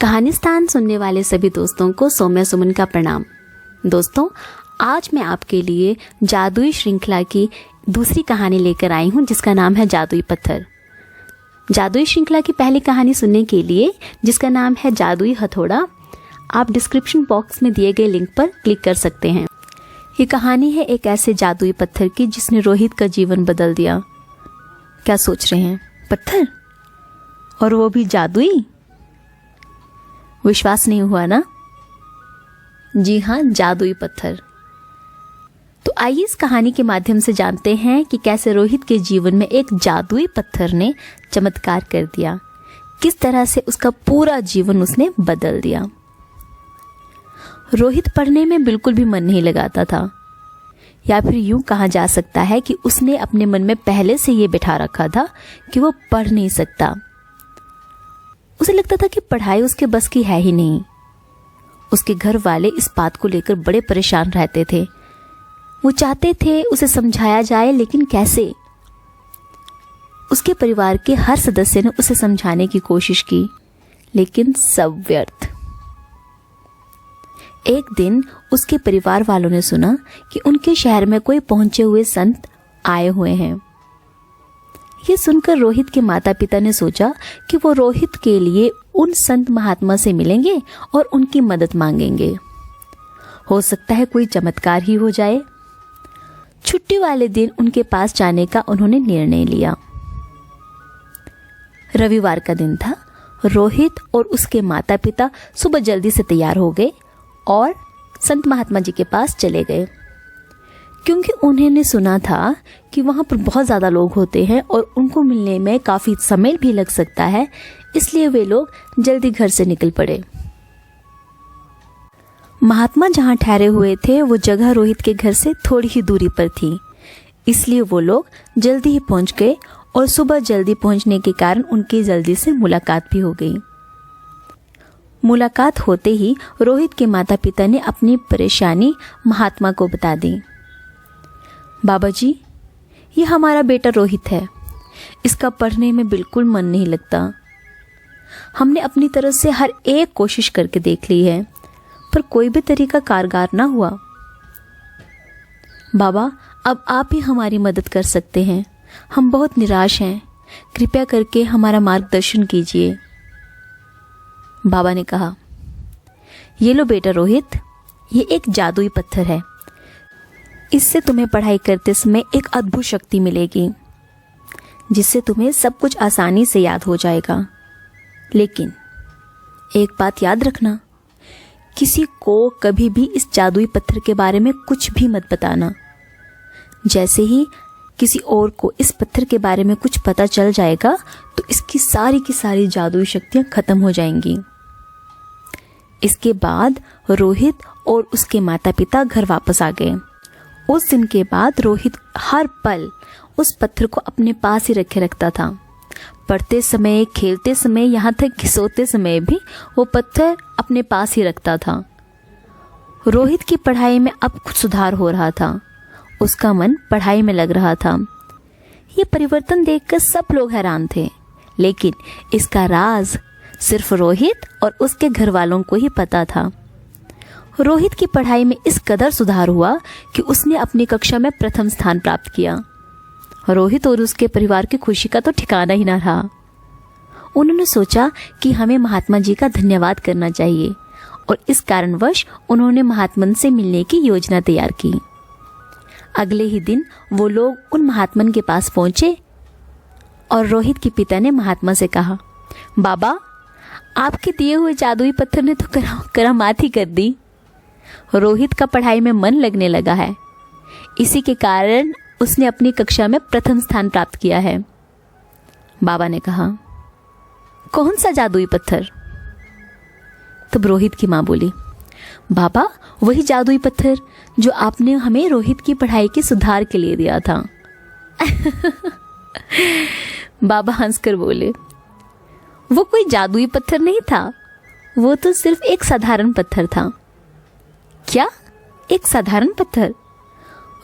कहानिस्तान सुनने वाले सभी दोस्तों को सौम्या सुमन का प्रणाम। दोस्तों, आज मैं आपके लिए जादुई श्रृंखला की दूसरी कहानी लेकर आई हूं, जिसका नाम है जादुई पत्थर। जादुई श्रृंखला की पहली कहानी सुनने के लिए, जिसका नाम है जादुई हथौड़ा, आप डिस्क्रिप्शन बॉक्स में दिए गए लिंक पर क्लिक कर सकते हैं। ये कहानी है एक ऐसे जादुई पत्थर की जिसने रोहित का जीवन बदल दिया। क्या सोच रहे हैं? पत्थर, और वो भी जादुई? विश्वास नहीं हुआ ना? जी हाँ, जादुई पत्थर। तो आइए इस कहानी के माध्यम से जानते हैं कि कैसे रोहित के जीवन में एक जादुई पत्थर ने चमत्कार कर दिया, किस तरह से उसका पूरा जीवन उसने बदल दिया। रोहित पढ़ने में बिल्कुल भी मन नहीं लगाता था, या फिर यूं कहा जा सकता है कि उसने अपने मन में पहले से ये बिठा रखा था कि वो पढ़ नहीं सकता। उसे लगता था कि पढ़ाई उसके बस की है ही नहीं। उसके घर वाले इस बात को लेकर बड़े परेशान रहते थे। वो चाहते थे उसे समझाया जाए, लेकिन कैसे? उसके परिवार के हर सदस्य ने उसे समझाने की कोशिश की, लेकिन सब व्यर्थ। एक दिन उसके परिवार वालों ने सुना कि उनके शहर में कोई पहुंचे हुए संत आए हुए हैं। ये सुनकर रोहित के माता पिता ने सोचा कि वो रोहित के लिए उन संत महात्मा से मिलेंगे और उनकी मदद मांगेंगे। हो सकता है कोई चमत्कार ही हो जाए। छुट्टी वाले दिन उनके पास जाने का उन्होंने निर्णय लिया। रविवार का दिन था। रोहित और उसके माता पिता सुबह जल्दी से तैयार हो गए और संत महात्मा जी के पास चले गए, क्योंकि उन्होंने सुना था कि वहां पर बहुत ज़्यादा लोग होते हैं और उनको मिलने में काफ़ी समय भी लग सकता है। इसलिए वे लोग जल्दी घर से निकल पड़े। महात्मा जहां ठहरे हुए थे वो जगह रोहित के घर से थोड़ी ही दूरी पर थी, इसलिए वो लोग जल्दी ही पहुंच गए और सुबह जल्दी पहुंचने के कारण उनकी जल्दी से मुलाकात भी हो गई। मुलाकात होते ही रोहित के माता पिता ने अपनी परेशानी महात्मा को बता दी। बाबा जी, ये हमारा बेटा रोहित है। इसका पढ़ने में बिल्कुल मन नहीं लगता। हमने अपनी तरफ से हर एक कोशिश करके देख ली है, पर कोई भी तरीका कारगर ना हुआ। बाबा, अब आप ही हमारी मदद कर सकते हैं। हम बहुत निराश हैं। कृपया करके हमारा मार्गदर्शन कीजिए। बाबा ने कहा, ये लो बेटा रोहित, ये एक जादुई पत्थर है। इससे तुम्हें पढ़ाई करते समय एक अद्भुत शक्ति मिलेगी, जिससे तुम्हें सब कुछ आसानी से याद हो जाएगा। लेकिन एक बात याद रखना, किसी को कभी भी इस जादुई पत्थर के बारे में कुछ भी मत बताना। जैसे ही किसी और को इस पत्थर के बारे में कुछ पता चल जाएगा तो इसकी सारी की सारी जादुई शक्तियां खत्म हो जाएंगी। इसके बाद रोहित और उसके माता पिता घर वापस आ गए। उस दिन के बाद रोहित हर पल उस पत्थर को अपने पास ही रखे रखता था। पढ़ते समय, खेलते समय, यहाँ तक कि सोते समय भी वो पत्थर अपने पास ही रखता था। रोहित की पढ़ाई में अब कुछ सुधार हो रहा था। उसका मन पढ़ाई में लग रहा था। ये परिवर्तन देखकर सब लोग हैरान थे, लेकिन इसका राज सिर्फ रोहित और उसके घर वालों को ही पता था। रोहित की पढ़ाई में इस कदर सुधार हुआ कि उसने अपनी कक्षा में प्रथम स्थान प्राप्त किया। रोहित और उसके परिवार की खुशी का तो ठिकाना ही ना रहा। उन्होंने सोचा कि हमें महात्मा जी का धन्यवाद करना चाहिए, और इस कारणवश उन्होंने महात्मन से मिलने की योजना तैयार की। अगले ही दिन वो लोग उन महात्मन के पास पहुंचे और रोहित के पिता ने महात्मा से कहा, बाबा, आपके दिए हुए जादुई पत्थर ने तो करामात ही कर दी। रोहित का पढ़ाई में मन लगने लगा है। इसी के कारण उसने अपनी कक्षा में प्रथम स्थान प्राप्त किया है। बाबा ने कहा, कौन सा जादुई पत्थर? तब रोहित की माँ बोली, बाबा, वही जादुई पत्थर जो आपने हमें रोहित की पढ़ाई के सुधार के लिए दिया था। बाबा हंसकर बोले, वो कोई जादुई पत्थर नहीं था, वो तो सिर्फ एक साधारण पत्थर था। क्या? एक साधारण पत्थर?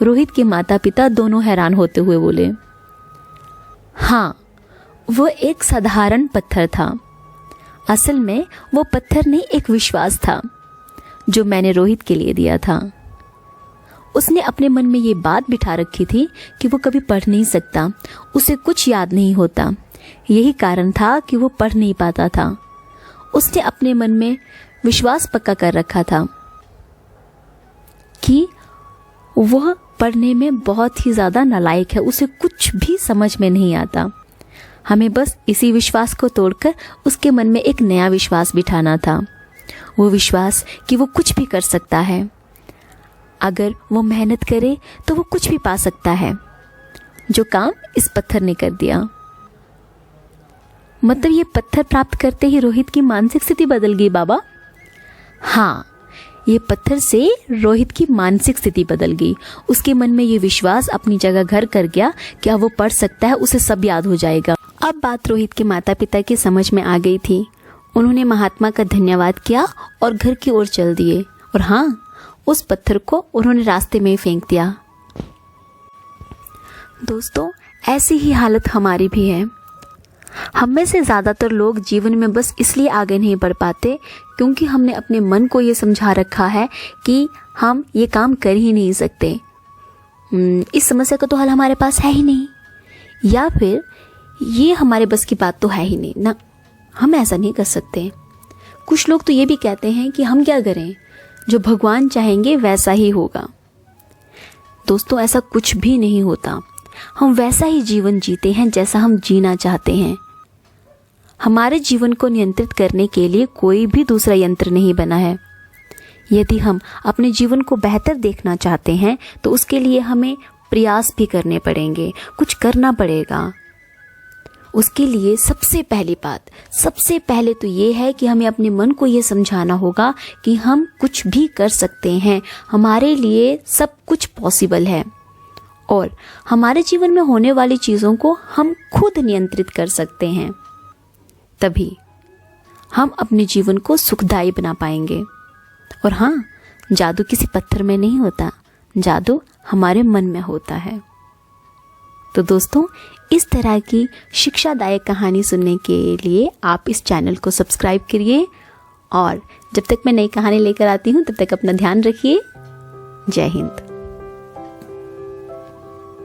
रोहित के माता पिता दोनों हैरान होते हुए बोले, हाँ, वो एक साधारण पत्थर था। असल में वो पत्थर नहीं, एक विश्वास था जो मैंने रोहित के लिए दिया था। उसने अपने मन में ये बात बिठा रखी थी कि वो कभी पढ़ नहीं सकता, उसे कुछ याद नहीं होता। यही कारण था कि वो पढ़ नहीं पाता था। उसने अपने मन में विश्वास पक्का कर रखा था कि वह पढ़ने में बहुत ही ज़्यादा नालायक है, उसे कुछ भी समझ में नहीं आता। हमें बस इसी विश्वास को तोड़कर उसके मन में एक नया विश्वास बिठाना था। वो विश्वास कि वो कुछ भी कर सकता है, अगर वो मेहनत करे तो वो कुछ भी पा सकता है, जो काम इस पत्थर ने कर दिया। मतलब ये पत्थर प्राप्त करते ही रोहित की मानसिक स्थिति बदल गई बाबा। हाँ, ये पत्थर से रोहित की मानसिक स्थिति बदल गई। उसके मन में ये विश्वास अपनी जगह घर कर गया, क्या वो पढ़ सकता है, उसे सब याद हो जाएगा। अब बात रोहित के माता पिता की समझ में आ गई थी। उन्होंने महात्मा का धन्यवाद किया और घर की ओर चल दिए। और हाँ, उस पत्थर को उन्होंने रास्ते में ही फेंक दिया। दोस्तों, ऐसी ही हालत हमारी भी है। हम में से ज़्यादातर लोग जीवन में बस इसलिए आगे नहीं बढ़ पाते क्योंकि हमने अपने मन को ये समझा रखा है कि हम ये काम कर ही नहीं सकते, इस समस्या का तो हल हमारे पास है ही नहीं, या फिर ये हमारे बस की बात तो है ही नहीं ना, हम ऐसा नहीं कर सकते। कुछ लोग तो ये भी कहते हैं कि हम क्या करें, जो भगवान चाहेंगे वैसा ही होगा। दोस्तों, ऐसा कुछ भी नहीं होता। हम वैसा ही जीवन जीते हैं जैसा हम जीना चाहते हैं। हमारे जीवन को नियंत्रित करने के लिए कोई भी दूसरा यंत्र नहीं बना है। यदि हम अपने जीवन को बेहतर देखना चाहते हैं तो उसके लिए हमें प्रयास भी करने पड़ेंगे, कुछ करना पड़ेगा। उसके लिए सबसे पहले तो ये है कि हमें अपने मन को ये समझाना होगा कि हम कुछ भी कर सकते हैं, हमारे लिए सब कुछ पॉसिबल है और हमारे जीवन में होने वाली चीज़ों को हम खुद नियंत्रित कर सकते हैं। तभी हम अपने जीवन को सुखदायी बना पाएंगे। और हाँ, जादू किसी पत्थर में नहीं होता, जादू हमारे मन में होता है। तो दोस्तों, इस तरह की शिक्षादायक कहानी सुनने के लिए आप इस चैनल को सब्सक्राइब करिए और जब तक मैं नई कहानी लेकर आती हूँ तब तक अपना ध्यान रखिए। जय हिंद।